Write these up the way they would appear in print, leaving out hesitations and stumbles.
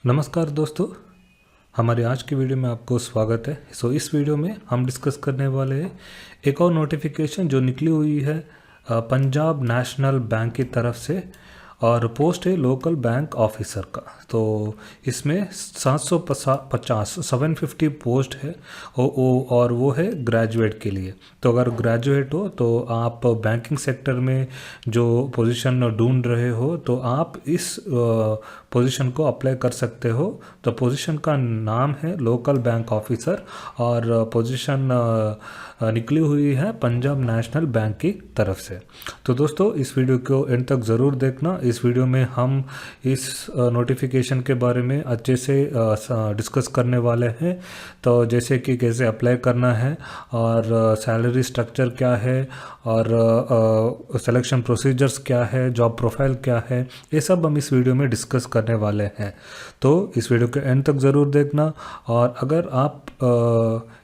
नमस्कार दोस्तों, हमारी आज की वीडियो में आपको स्वागत है। इस वीडियो में हम डिस्कस करने वाले हैं एक और नोटिफिकेशन जो निकली हुई है पंजाब नेशनल बैंक की तरफ से, और पोस्ट है लोकल बैंक ऑफिसर का। तो इसमें 750 पोस्ट है और वो है ग्रेजुएट के लिए। तो अगर ग्रेजुएट हो तो आप बैंकिंग सेक्टर में जो पोजीशन ढूंढ रहे हो तो आप इस पोजीशन को अप्लाई कर सकते हो। तो पोजीशन का नाम है लोकल बैंक ऑफिसर और पोजीशन निकली हुई है पंजाब नेशनल बैंक की तरफ से। तो दोस्तों इस वीडियो को एंड तक ज़रूर देखना। इस वीडियो में हम इस नोटिफिकेशन के बारे में अच्छे से डिस्कस करने वाले हैं। तो जैसे कि कैसे अप्लाई करना है और सैलरी स्ट्रक्चर क्या है और सिलेक्शन प्रोसीजर्स क्या है, जॉब प्रोफाइल क्या है, ये सब हम इस वीडियो में डिस्कस करने वाले हैं। तो इस वीडियो के एंड तक ज़रूर देखना। और अगर आप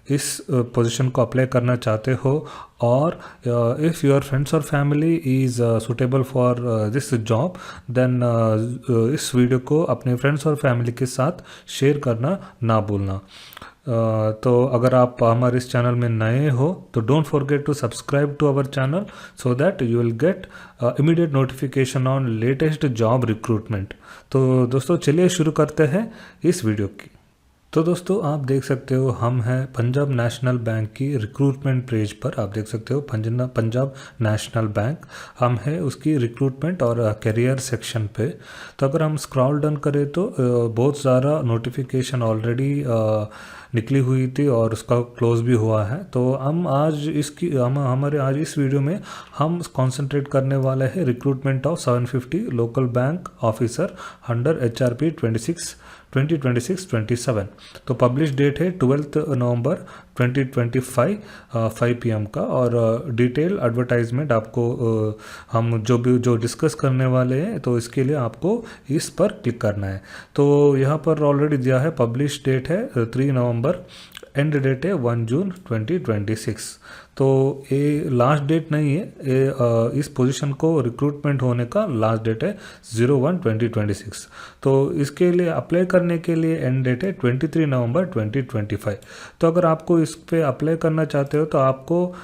इस पोजीशन को अप्लाई करना चाहते हो और इफ़ योर फ्रेंड्स और family is suitable for this job, then इस वीडियो को अपने फ्रेंड्स और फैमिली के साथ शेयर करना ना भूलना। तो अगर आप हमारे इस चैनल में नए हो तो don't forget to subscribe to our channel so that you will get immediate notification on latest job recruitment. तो दोस्तों चलिए शुरू करते हैं इस वीडियो की। तो दोस्तों आप देख सकते हो हम हैं पंजाब नेशनल बैंक की रिक्रूटमेंट पेज पर। आप देख सकते हो पंजाब नेशनल बैंक, हम हैं उसकी रिक्रूटमेंट और करियर सेक्शन पे। तो अगर हम स्क्रॉल डाउन करें तो बहुत सारा नोटिफिकेशन ऑलरेडी निकली हुई थी और उसका क्लोज भी हुआ है। तो हम हमारे आज इस वीडियो में हम कंसंट्रेट करने वाले हैं recruitment of 750 local bank officer under HRP 2026-27। तो पब्लिश डेट है 12 नवंबर 2025 5 PM का। और डिटेल एडवर्टाइजमेंट आपको हम जो डिस्कस करने वाले हैं तो इसके लिए आपको इस पर क्लिक करना है। तो यहाँ पर ऑलरेडी दिया है, पब्लिश डेट है 3 नवंबर, एंड डेट है 1 जून 2026। तो ये लास्ट डेट नहीं है, ये इस पोजीशन को रिक्रूटमेंट होने का लास्ट डेट है 01/2026। तो इसके लिए अप्लाई करने के लिए एंड डेट है 23 नवंबर 2025। तो अगर आपको इस पे अप्लाई करना चाहते हो तो आपको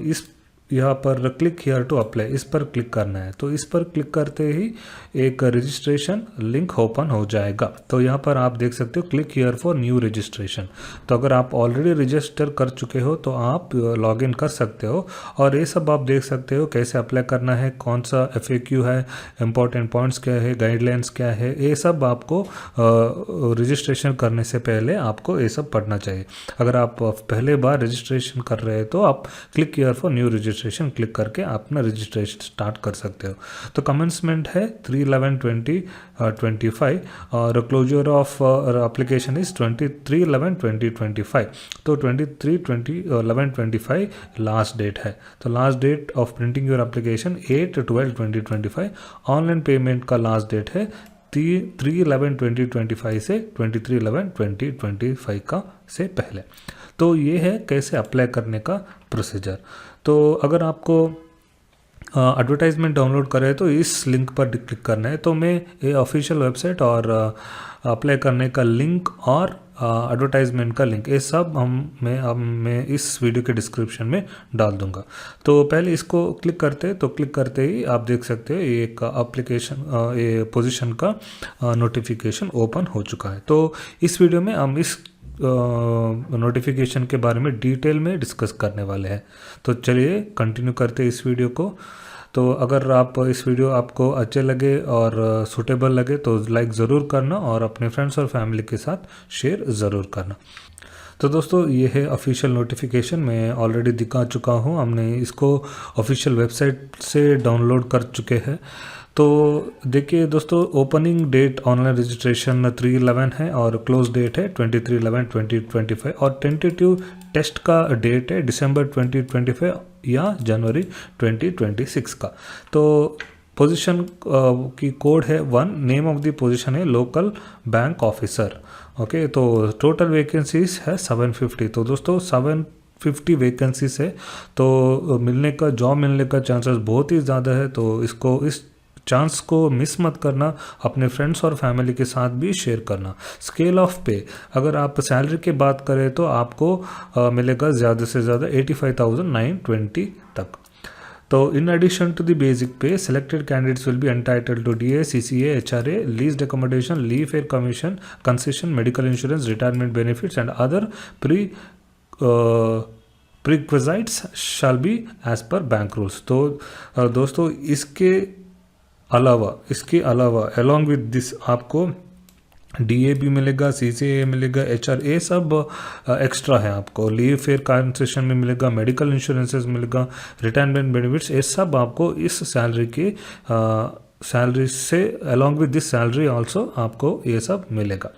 इस यहाँ पर क्लिक हियर टू अप्लाई, इस पर क्लिक करना है। तो इस पर क्लिक करते ही एक रजिस्ट्रेशन लिंक ओपन हो जाएगा। तो यहाँ पर आप देख सकते हो click here for new registration. तो अगर आप ऑलरेडी रजिस्टर कर चुके हो तो आप लॉग इन कर सकते हो और ये सब आप देख सकते हो कैसे अप्लाई करना है, कौन सा FAQ है, इंपॉर्टेंट पॉइंट्स क्या है, गाइडलाइंस क्या है, ये सब आपको रजिस्ट्रेशन करने से पहले आपको ये सब पढ़ना चाहिए। अगर आप पहले बार रजिस्ट्रेशन कर रहे हैं तो आप click here for new registration click करके अपना रजिस्ट्रेशन स्टार्ट कर सकते हो। तो कमेंसमेंट है 3/11/2025 और क्लोजर ऑफ एप्लीकेशन इज 23/11/2025। तो 23/11/2025 लास्ट डेट है। तो last date of printing your application 8/12/2025। Online payment का लास्ट डेट है 3/11/2025 से 23/11/2025 का से पहले। तो ये है कैसे अप्लाई करने का प्रोसीजर। तो अगर आपको एडवर्टाइजमेंट डाउनलोड करें तो इस लिंक पर क्लिक करना है। तो मैं ये ऑफिशियल वेबसाइट और अप्लाई करने का लिंक और एडवर्टाइजमेंट का लिंक, ये सब मैं इस वीडियो के डिस्क्रिप्शन में डाल दूंगा। तो पहले इसको क्लिक करते ही आप देख सकते हो ये एक एप्लीकेशन, ये पोजीशन का नोटिफिकेशन ओपन हो चुका है। तो इस वीडियो में हम इस नोटिफिकेशन के बारे में डिटेल में डिस्कस करने वाले हैं। तो चलिए कंटिन्यू करते हैं इस वीडियो को। तो अगर आप इस वीडियो आपको अच्छे लगे और सूटेबल लगे तो लाइक ज़रूर करना और अपने फ्रेंड्स और फैमिली के साथ शेयर ज़रूर करना। तो दोस्तों ये है ऑफिशियल नोटिफिकेशन, मैं ऑलरेडी दिखा चुका हूँ, हमने इसको ऑफिशियल वेबसाइट से डाउनलोड कर चुके हैं। तो देखिए दोस्तों, ओपनिंग डेट ऑनलाइन रजिस्ट्रेशन 3/11 है और क्लोज डेट है 23/11/2025 और टेंटेटिव टेस्ट का डेट है दिसंबर 2025 या जनवरी 2026 का। तो पोजीशन की कोड है 1, नेम ऑफ द पोजीशन है लोकल बैंक ऑफिसर। ओके, तो टोटल वैकेंसीज है 750। तो दोस्तों 750 वैकेंसीज है, तो जॉब मिलने का चांसेस बहुत ही ज़्यादा है। तो इस चांस को मिस मत करना, अपने फ्रेंड्स और फैमिली के साथ भी शेयर करना। स्केल ऑफ पे, अगर आप सैलरी की बात करें तो आपको मिलेगा ज़्यादा से ज़्यादा 85,920 तक। तो in addition to the basic pay, selected candidates will be entitled to DA, CCA, HRA, leased accommodation, leave fare commission, concession, medical insurance, retirement benefits and other perquisites shall be as per bank rules. तो दोस्तों इसके अलावा along with this आपको DA भी मिलेगा, CCA मिलेगा, HRA सब extra है। आपको लीव फेयर कंसेशन में मिलेगा, मेडिकल इंश्योरेंसेस मिलेगा, रिटायरमेंट बेनिफिट्स, ये सब आपको इस सैलरी से along with this salary also आपको ये सब मिलेगा।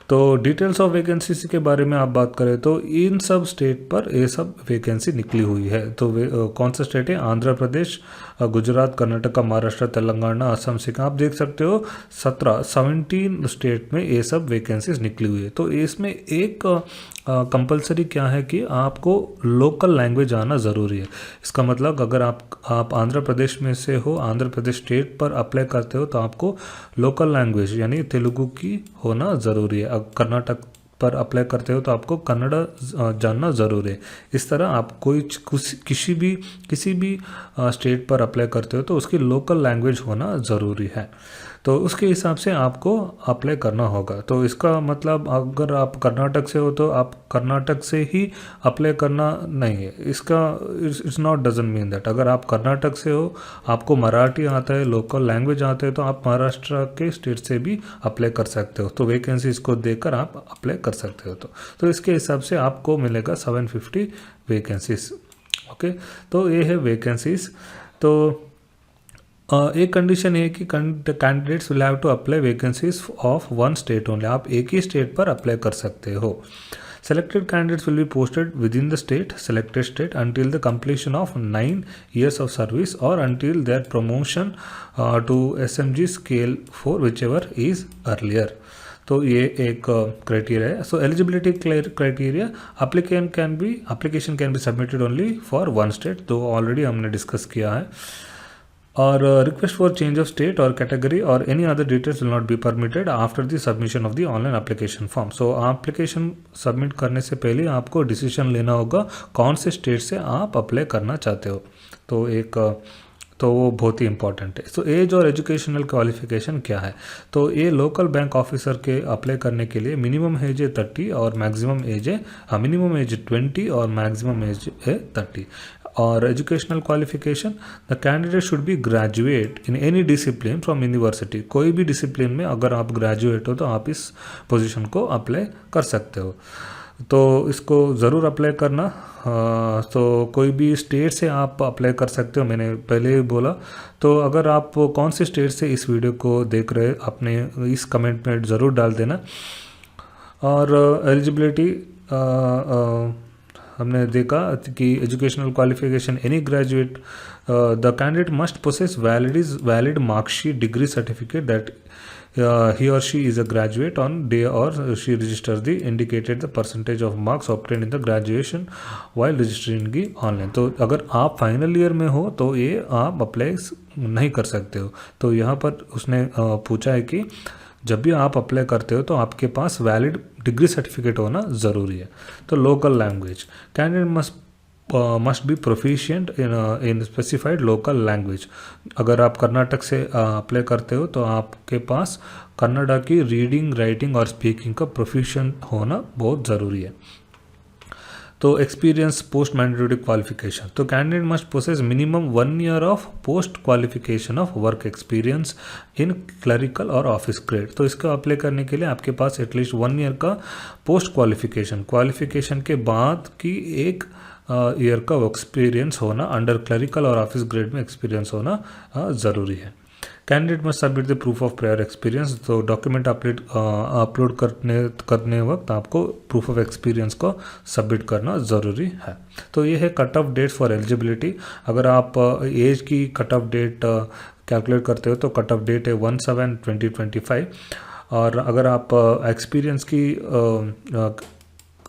तो डिटेल्स ऑफ वैकेंसीज के बारे में आप बात करें तो इन सब स्टेट पर ये सब वैकेंसी निकली हुई है। तो कौन सा स्टेट है? आंध्र प्रदेश, गुजरात, कर्नाटका, महाराष्ट्र, तेलंगाना, असम, सिक्किम। आप देख सकते हो 17 स्टेट में ये सब वैकेंसीज निकली हुई है। तो इसमें एक कंपलसरी क्या है कि आपको लोकल लैंग्वेज आना ज़रूरी है। इसका मतलब अगर आप आंध्र प्रदेश में से हो, आंध्र प्रदेश स्टेट पर अप्लाई करते हो तो आपको लोकल लैंग्वेज यानी तेलुगु की होना ज़रूरी है। कर्नाटक पर अप्लाई करते हो तो आपको कन्नड़ जानना ज़रूरी है। इस तरह आप किसी भी स्टेट पर अप्लाई करते हो तो उसकी लोकल लैंग्वेज होना ज़रूरी है। तो उसके हिसाब से आपको अप्लाई करना होगा। तो इसका मतलब अगर आप कर्नाटक से हो तो आप कर्नाटक से ही अप्लाई करना नहीं है। इसका it's not doesn't mean that अगर आप कर्नाटक से हो, आपको मराठी आता है, लोकल लैंग्वेज आते हैं, तो आप महाराष्ट्र के स्टेट से भी अप्लाई कर सकते हो। तो वैकेंसीज को देखकर आप अप्लाई कर सकते हो। तो इसके हिसाब से आपको मिलेगा 750 वैकेंसीज। ओके, तो ये है वैकेंसीज। तो एक कंडीशन है कि candidates will have to apply vacancies of one state only. आप एक ही स्टेट पर अप्लाई कर सकते हो। Selected candidates will be posted within the selected state until the completion of 9 years of service or until their promotion to SMG scale 4, whichever is earlier. तो ये एक criteria है। So eligibility criteria, application can be submitted only for one state, तो already हमने discuss किया है। और request for change of state और कैटेगरी और any other details will not be permitted after the submission of the online application form. So application submit करने से पहले आपको डिसीजन लेना होगा कौन से स्टेट से आप अप्लाई करना चाहते हो। तो वो बहुत ही इंपॉर्टेंट है। सो एज और एजुकेशनल क्वालिफिकेशन क्या है? तो ये लोकल बैंक ऑफिसर के अप्लाई करने के लिए मिनिमम एज है 30 और मैक्सिमम एज है मिनिमम एज 20 और मैक्सिमम एज है 30। और educational qualification, the candidate should be graduate in any discipline from university. कोई भी डिसिप्लिन में अगर आप ग्रेजुएट हो तो आप इस पोजीशन को अप्लाई कर सकते हो। तो इसको ज़रूर अप्लाई करना। तो कोई भी स्टेट से आप अप्लाई कर सकते हो, मैंने पहले ही बोला। तो अगर आप कौन से स्टेट से इस वीडियो को देख रहे अपने इस कमेंट में ज़रूर डाल देना। और एलिजिबिलिटी हमने देखा कि educational qualification any graduate, the candidate must possess valid marksheet degree certificate that he or she is a graduate on day or she registers the indicated the percentage of marks obtained in the graduation while registering the online। तो अगर आप final year में हो तो ये आप apply नहीं कर सकते हो। तो यहाँ पर उसने पूछा है कि जब भी आप अप्लाई करते हो तो आपके पास वैलिड डिग्री सर्टिफिकेट होना ज़रूरी है। तो local language, candidate must be proficient in specified local language. अगर आप कर्नाटक से अप्लाई करते हो तो आपके पास कन्नड़ा की रीडिंग, राइटिंग और स्पीकिंग का प्रोफिशिएंट होना बहुत ज़रूरी है। तो एक्सपीरियंस पोस्ट मैंडेटरी क्वालिफिकेशन, तो candidate must possess minimum 1 year of post qualification of work experience in clerical और ऑफिस ग्रेड। तो इसको अप्लाई करने के लिए आपके पास एटलीस्ट 1 ईयर का पोस्ट क्वालिफिकेशन के बाद की 1 ईयर का एक्सपीरियंस होना, अंडर क्लरिकल और ऑफिस ग्रेड में एक्सपीरियंस होना ज़रूरी है। Candidate must submit the proof of prior experience. तो डॉक्यूमेंट अपलोड करने वक्त आपको प्रूफ ऑफ एक्सपीरियंस को सबमिट करना ज़रूरी है। तो ये है cut off date for eligibility. अगर आप एज की कट ऑफ डेट कैलकुलेट करते हो तो कट ऑफ डेट है 1/7/2025। और अगर आप एक्सपीरियंस की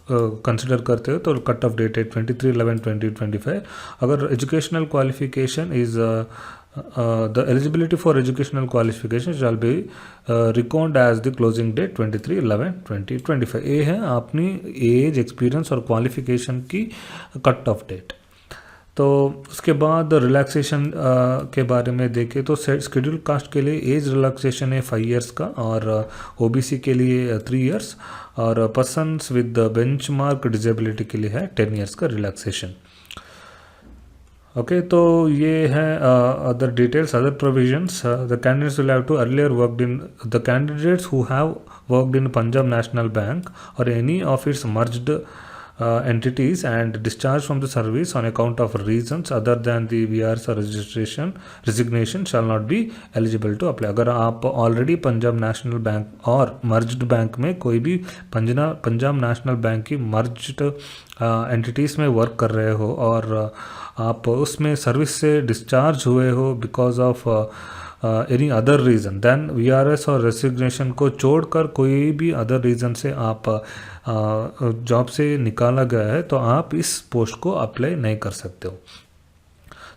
कंसिडर करते हो तो कट ऑफ डेट है 23/11/2025। अगर educational qualification is the eligibility for educational qualification shall be reckoned as the closing date 23/11/2025। ये है अपनी एज, एक्सपीरियंस और क्वालिफिकेशन की कट ऑफ डेट। तो उसके बाद रिलैक्सेशन के बारे में देखें तो शेड्यूल कास्ट के लिए एज रिलैक्सेशन है 5 इयर्स का, और ओबीसी के लिए 3 इयर्स, और पर्सन्स विद बेंचमार्क डिजेबिलिटी के लिए है 10 इयर्स का रिलैक्सेशन। ओके, तो ये है other details, other provisions. The candidates will have to earlier worked in the candidates who have worked in Punjab National Bank और any of its merged entities and discharged from the service on account of reasons other than the VRS or resignation shall not be eligible to apply। अगर आप already Punjab National Bank और merged bank में कोई भी Punjab National bank की merged entities में work कर रहे हो और आप उसमें सर्विस से डिस्चार्ज हुए हो because of any other reason, then VRS और रेसिग्नेशन को छोड़कर कोई भी अदर रीज़न से आप जॉब से निकाला गया है तो आप इस पोस्ट को अप्लाई नहीं कर सकते हो।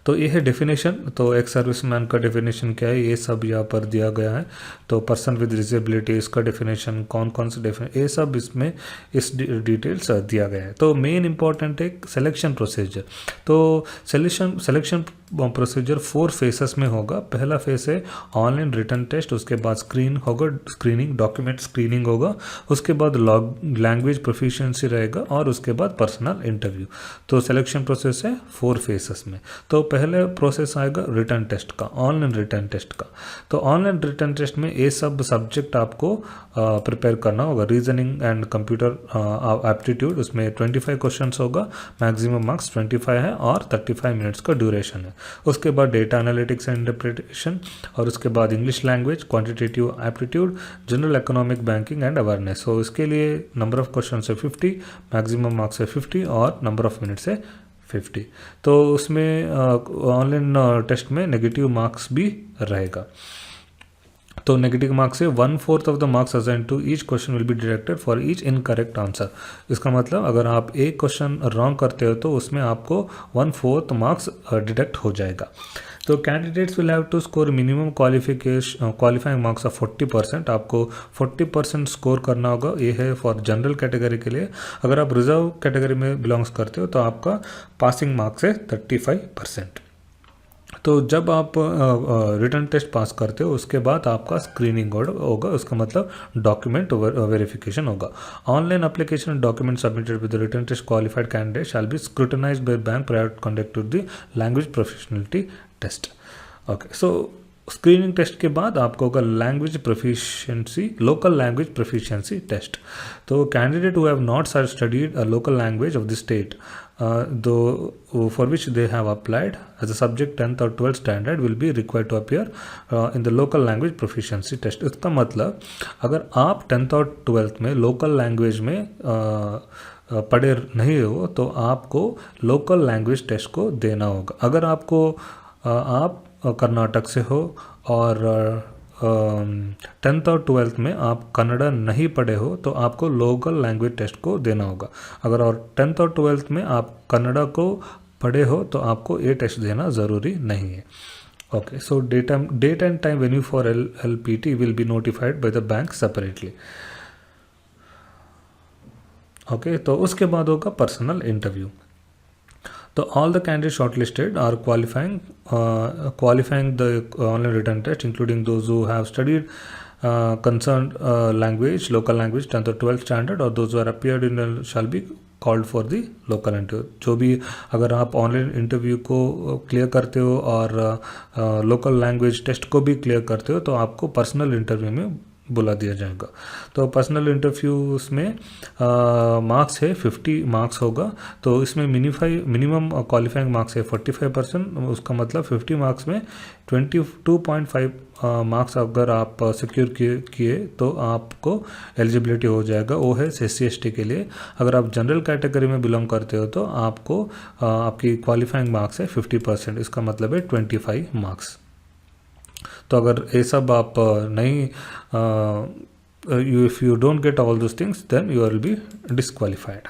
तो ये है डेफिनेशन। तो एक सर्विसमैन का डेफिनेशन क्या है, ये सब यहाँ पर दिया गया है। तो पर्सन विद डिसेबिलिटी इसका डेफिनेशन, कौन कौन से डेफिनेशन, ये सब इसमें इस डिटेल्स दिया गया है। तो मेन इंपॉर्टेंट है सिलेक्शन प्रोसीजर। तो सिलेक्शन प्रोसीजर 4 फेसेस में होगा। पहला फेस है ऑनलाइन रिटन टेस्ट, उसके बाद स्क्रीनिंग डॉक्यूमेंट स्क्रीनिंग होगा, उसके बाद लैंग्वेज प्रोफिशिएंसी रहेगा और उसके बाद पर्सनल इंटरव्यू। तो सिलेक्शन प्रोसेस है 4 फेसेस में। तो पहले प्रोसेस आएगा रिटन टेस्ट का, ऑनलाइन रिटन टेस्ट का। तो ऑनलाइन रिटन टेस्ट में ये सब सब्जेक्ट आपको प्रिपेयर करना होगा। रीजनिंग एंड कंप्यूटर एप्टीट्यूड, उसमें 25 क्वेश्चंस होगा, मैक्सिमम मार्क्स 25 है और 35 मिनट्स का ड्यूरेशन है। उसके बाद डेटा एनालिटिक्स एंड इंटरप्रिटेशन, और उसके बाद English language, quantitative aptitude, general economic banking and awareness. So इसके लिए नंबर ऑफ क्वेश्चन है 50, मैक्सिमम मार्क्स है 50 और नंबर ऑफ मिनट्स है 50। तो उसमें ऑनलाइन टेस्ट में नेगेटिव मार्क्स भी रहेगा। तो नेगेटिव मार्क्स से 1/4 of the marks assign to each question will be deducted for each incorrect answer. इसका मतलब अगर आप एक क्वेश्चन रॉन्ग करते हो तो उसमें आपको 1/4 मार्क्स डिडक्ट हो जाएगा। तो candidates will have to score minimum qualifying marks of 40%। आपको 40% स्कोर करना होगा। ये है फॉर जनरल कैटेगरी के लिए। अगर आप रिजर्व कैटेगरी में बिलोंग्स करते हो तो आपका पासिंग मार्क्स है 35%। तो जब आप रिटन टेस्ट पास करते हो उसके बाद आपका स्क्रीनिंग होगा, उसका मतलब डॉक्यूमेंट वेरिफिकेशन होगा। Online application document submitted with written test qualified candidate shall be scrutinized by bank prior to conduct to the language professionality test. Okay, so screening test के बाद आपको होगा language proficiency, local language proficiency test. तो candidate who have not studied a local language of the state for which they have applied as a subject 10th or 12th standard will be required to appear in the local language proficiency test। इसका मतलब अगर आप 10th और 12th में local language में पढ़े नहीं हो तो आपको लोकल लैंग्वेज टेस्ट को देना होगा। अगर आपको आप कर्नाटक से हो और 10th और 12th में आप कन्नड़ा नहीं पढ़े हो तो आपको लोकल लैंग्वेज टेस्ट को देना होगा। अगर और 10th और 12th में आप कन्नड़ा को पढ़े हो तो आपको ये टेस्ट देना ज़रूरी नहीं है। Okay, so date and time venue for LPT will be notified by the bank separately. Okay, तो उसके बाद होगा पर्सनल इंटरव्यू। तो all the candidates shortlisted are qualifying the online written test, including those who have studied concerned language, local language 10th or 12th standard, or those who are appeared in shall be called for the local interview. जो भी अगर आप online interview को clear करते हो और local language test को भी क्लियर करते हो तो आपको पर्सनल इंटरव्यू में बुला दिया जाएगा। तो पर्सनल इंटरव्यू में मार्क्स है 50 मार्क्स होगा। तो इसमें मिनिमम क्वालिफाइंग मार्क्स है 45%। उसका मतलब 50 मार्क्स में 22.5 मार्क्स अगर आप सिक्योर किए तो आपको एलिजिबिलिटी हो जाएगा। वो है SC/ST के लिए। अगर आप जनरल कैटेगरी में बिलोंग करते हो तो आपको आपकी क्वालिफाइंग मार्क्स है 50%। इसका मतलब है 25 मार्क्स। तो अगर ये सब आप नहीं if you don't get all those things, then you will be disqualified.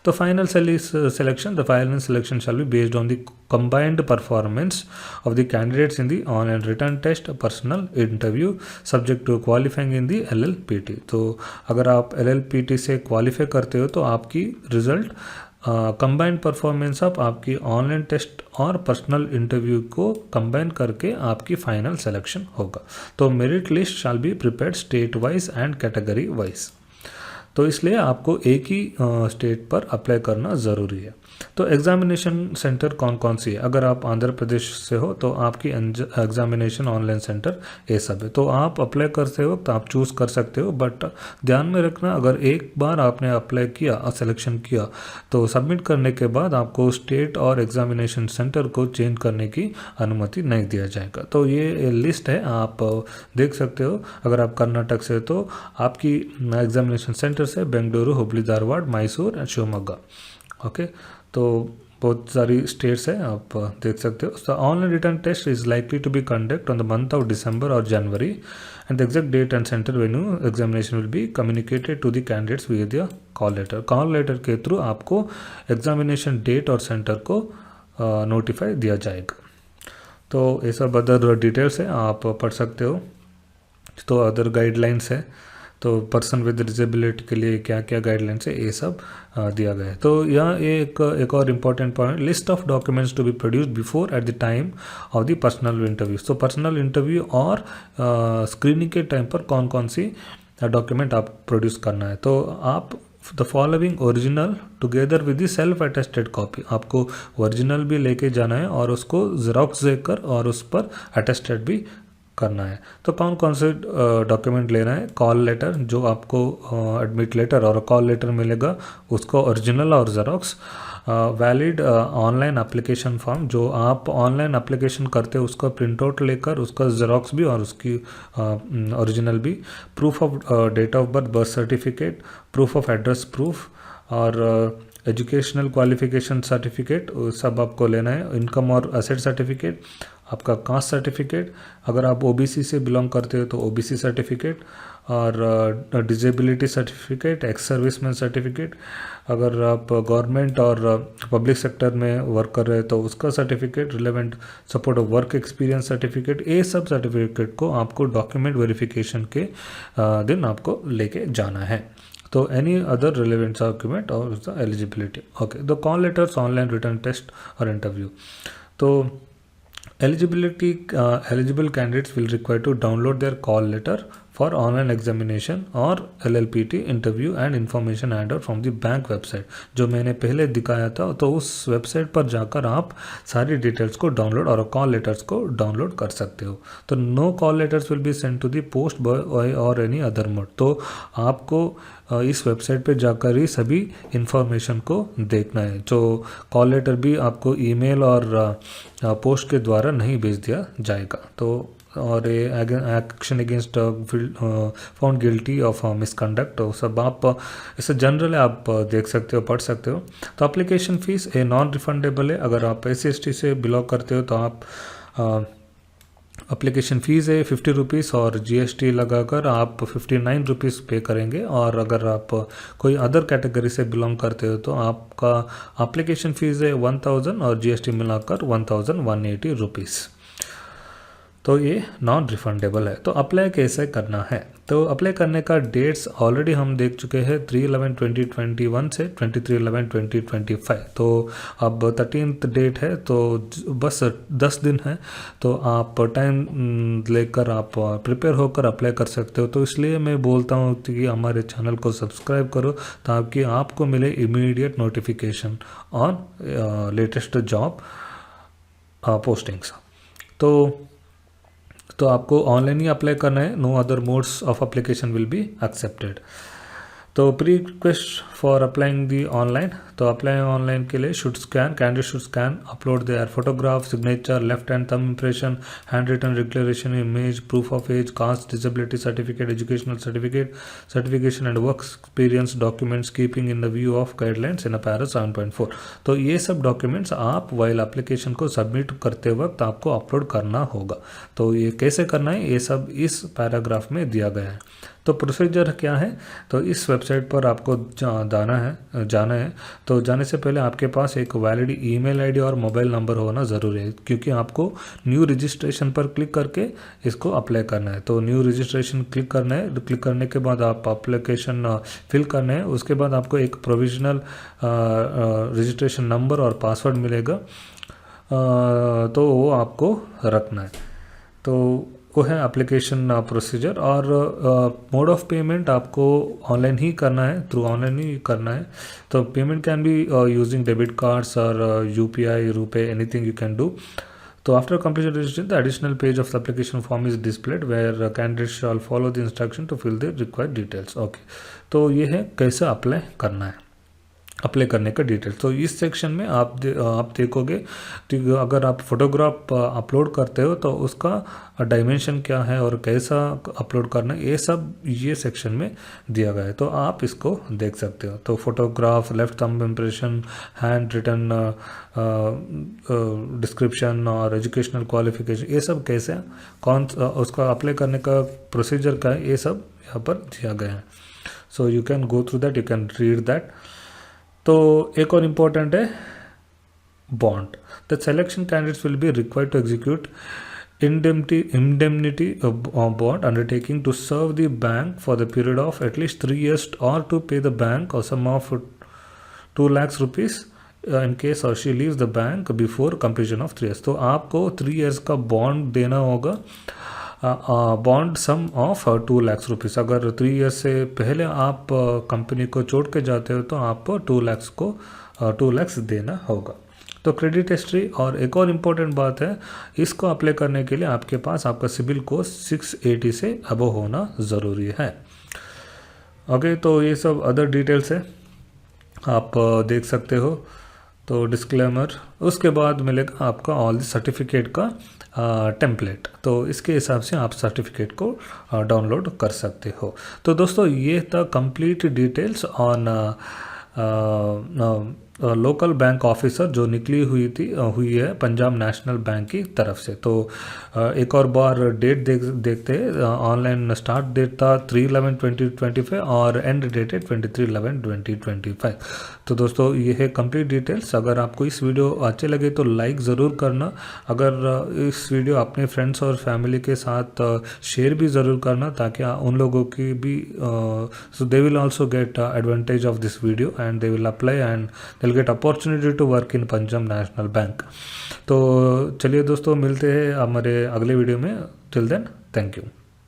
The final selection, the final selection shall be based on the combined performance of the candidates in the online written test, personal interview, subject to qualifying in the LLPT. तो अगर आप LLPT से qualify करते हो तो आपकी result combined performance of आपकी online test और पर्सनल इंटरव्यू को कंबाइन करके आपकी फाइनल सिलेक्शन होगा. तो merit list shall be prepared state wise and category wise. तो इसलिए आपको एक ही स्टेट पर अप्लाई करना ज़रूरी है. तो एग्ज़ामिनेशन सेंटर कौन कौन सी है? अगर आप आंध्र प्रदेश से हो तो आपकी एग्ज़ामिनेशन ऑनलाइन सेंटर ये सब है. तो आप अप्लाई करते वक्त आप चूज़ कर सकते हो, बट ध्यान में रखना अगर एक बार आपने अप्लाई किया और सिलेक्शन किया तो सबमिट करने के बाद आपको स्टेट और एग्ज़ामिनेशन सेंटर को चेंज करने की अनुमति नहीं दिया जाएगा. तो ये लिस्ट है, आप देख सकते हो. अगर आप कर्नाटक से तो आपकी एग्ज़ामिनेशन सेंटर से बेंगलुरु, हुबली, धारवाड़, मैसूर एंड शिवमोगा. ओके, तो बहुत सारी स्टेट्स है, आप देख सकते हो. The online return test is likely to be conduct on the month of December और January, and the exact date and centre venue examination will be communicated to the candidates with the call letter. Call letter के through आपको examination date और centre को notify दिया जाएगा. तो ये सब अदर डिटेल्स है, आप पढ़ सकते हो. तो अदर गाइडलाइंस है, तो पर्सन विद डिसेबिलिटी के लिए क्या क्या गाइडलाइंस है ये सब दिया गया है. तो यहाँ एक और important point, list of documents to be produced before at the time of the personal interview. तो पर्सनल इंटरव्यू और स्क्रीनिंग के टाइम पर कौन कौन सी डॉक्यूमेंट आप प्रोड्यूस करना है. तो आप the following original together with the self attested copy, आपको ओरिजिनल भी लेके जाना है और उसको जेरोक्स देकर और उस पर अटेस्टेड भी करना है. तो कौन कौन से डॉक्यूमेंट लेना है? कॉल लेटर, जो आपको एडमिट लेटर और कॉल लेटर मिलेगा उसको ओरिजिनल और xerox. Valid online application form, जो आप ऑनलाइन एप्लीकेशन करते हो उसका प्रिंट आउट लेकर उसका जेरोक्स भी और उसकी ओरिजिनल भी. Proof of date of birth, birth certificate, proof of address proof और एजुकेशनल क्वालिफिकेशन सर्टिफिकेट सब आपको लेना है. इनकम और एसेट सर्टिफिकेट, आपका कास्ट सर्टिफिकेट, अगर आप ओबीसी से बिलोंग करते हो तो ओबीसी सर्टिफिकेट, और disability certificate, ex serviceman certificate, अगर आप गवर्नमेंट और पब्लिक सेक्टर में वर्क कर रहे हैं तो उसका certificate, relevant support of work experience certificate. ये सब सर्टिफिकेट को आपको डॉक्यूमेंट वेरिफिकेशन के दिन आपको लेके जाना है. तो एनी अदर रिलेवेंट डॉक्यूमेंट और the eligibility. Okay, the call letters, online return test और इंटरव्यू. तो eligible candidates will require to download their call letter for online examination or LLPT interview and information handout from the bank website. जो मैंने पहले दिखाया था, तो उस website पर जाकर आप सारी डिटेल्स को डाउनलोड और कॉल लेटर्स को डाउनलोड कर सकते हो. तो no call letters will be send to the post boy और एनी अदर मोड. तो आपको इस वेबसाइट पे जाकर ही सभी इंफॉर्मेशन को देखना है. जो कॉल लेटर भी आपको ईमेल और पोस्ट के द्वारा नहीं भेज दिया जाएगा. तो और ये action against found guilty of misconduct, तो सब आप इसे जनरल आप देख सकते हो, पढ़ सकते हो. तो application fees a non refundable है. अगर आप SC/ST से बिलोंग करते हो तो आप एप्लीकेशन फ़ीस है 50 रुपीज़ और GST लगाकर आप 59 रुपीज़ पे करेंगे. और अगर आप कोई अदर कैटेगरी से बिलोंग करते हो तो आपका एप्लीकेशन फ़ीस है 1000 और GST मिलाकर 1180 रुपीज़. तो ये नॉन रिफंडेबल है. तो अप्लाई कैसे करना है? तो अप्लाई करने का डेट्स ऑलरेडी हम देख चुके हैं 3/11/2021 से 23/11/2025. तो अब 13th डेट है, तो बस 10 दिन है. तो आप टाइम लेकर आप प्रिपेयर होकर अप्लाई कर सकते हो. तो इसलिए मैं बोलता हूँ कि हमारे चैनल को सब्सक्राइब करो ताकि आपको मिले immediate notification on latest job postings. तो आपको ऑनलाइन ही अप्लाई करना है. No other modes of application will be accepted. तो pre request for applying the online. तो अप्लाई ऑनलाइन के लिए candidate should scan, upload their photograph, signature, left hand thumb impression, hand written declaration, image, proof of age, caste, disability certificate, educational certificate, certification and work experience documents keeping in the view of guidelines in para 7.4. तो ये सब documents आप while application को submit करते वक्त आपको upload करना होगा. तो ये कैसे करना है ये सब इस पैराग्राफ में दिया गया है. तो प्रोसीजर क्या है, तो इस वेबसाइट पर आपको जाना है। तो जाने से पहले आपके पास एक वैलिड ईमेल आईडी और मोबाइल नंबर होना ज़रूरी है, क्योंकि आपको न्यू रजिस्ट्रेशन पर क्लिक करके इसको अप्लाई करना है। तो न्यू रजिस्ट्रेशन क्लिक करना है, क्लिक करने के बाद आप एप्लीकेशन फिल करना है। उसके बाद आपको एक प्रोविजनल रजिस्ट्रेशन नंबर और पासवर्ड मिलेगा, तो वो आपको रखना है। तो वो है एप्लीकेशन प्रोसीजर। और मोड ऑफ पेमेंट आपको ऑनलाइन ही करना है, थ्रू ऑनलाइन ही करना है। तो payment can be using debit cards और UPI, RuPay, anything you can do. तो after completion registration, the additional page of the application form is displayed where candidates shall follow the instruction to fill the required details. Okay, तो ये है कैसे apply करना है, apply करने का detail. तो इस सेक्शन में आप देखोगे तो अगर आप फोटोग्राफ अपलोड करते हो तो उसका डायमेंशन क्या है और कैसा अपलोड करना है, ये सब ये सेक्शन में दिया गया है। तो आप इसको देख सकते हो। तो photograph, left thumb impression, hand written description और एजुकेशनल क्वालिफिकेशन, ये सब कैसे उसका अप्लाई करने का प्रोसीजर का है, ये सब यहाँ पर दिया गया है। So you can go through that, you can read that. तो एक और इम्पोर्टेंट है bond. The selection candidates will be required to execute indemnity bond undertaking to serve the bank for the period of at least 3 years or to pay the bank a sum of 2 lakhs rupees in case or she leaves the bank before completion of 3 years। तो आपको 3 years का bond देना होगा, bond sum of 2 lakhs rupees. अगर 3 years से पहले आप company को छोड़ के जाते हो तो आपको 2 lakhs देना होगा। तो क्रेडिट हिस्ट्री, और एक और इम्पोर्टेंट बात है, इसको अप्लाई करने के लिए आपके पास आपका सिबिल को 680 से अबव होना ज़रूरी है। ओके, तो ये सब अदर डिटेल्स है, आप देख सकते हो। तो डिस्क्लेमर, उसके बाद मिलेगा आपका ऑल द सर्टिफिकेट का टेम्पलेट। तो इसके हिसाब से आप सर्टिफिकेट को डाउनलोड कर सकते हो। तो दोस्तों ये था complete details on local bank officer जो निकली हुई है पंजाब नेशनल बैंक की तरफ से। तो एक और बार डेट देखते हैं। ऑनलाइन स्टार्ट डेट था 3/11/2025 और एंड डेट है 23/11/2025। तो दोस्तों ये है कंप्लीट डिटेल्स। अगर आपको इस वीडियो अच्छे लगे तो लाइक ज़रूर करना। अगर इस वीडियो अपने फ्रेंड्स और फैमिली के साथ शेयर भी ज़रूर करना, ताकि उन लोगों की भी so they will also get advantage of this video and they will apply and get opportunity to work in Punjab National Bank. तो चलिए दोस्तों, मिलते हैं हमारे अगले वीडियो में। Till then, thank you.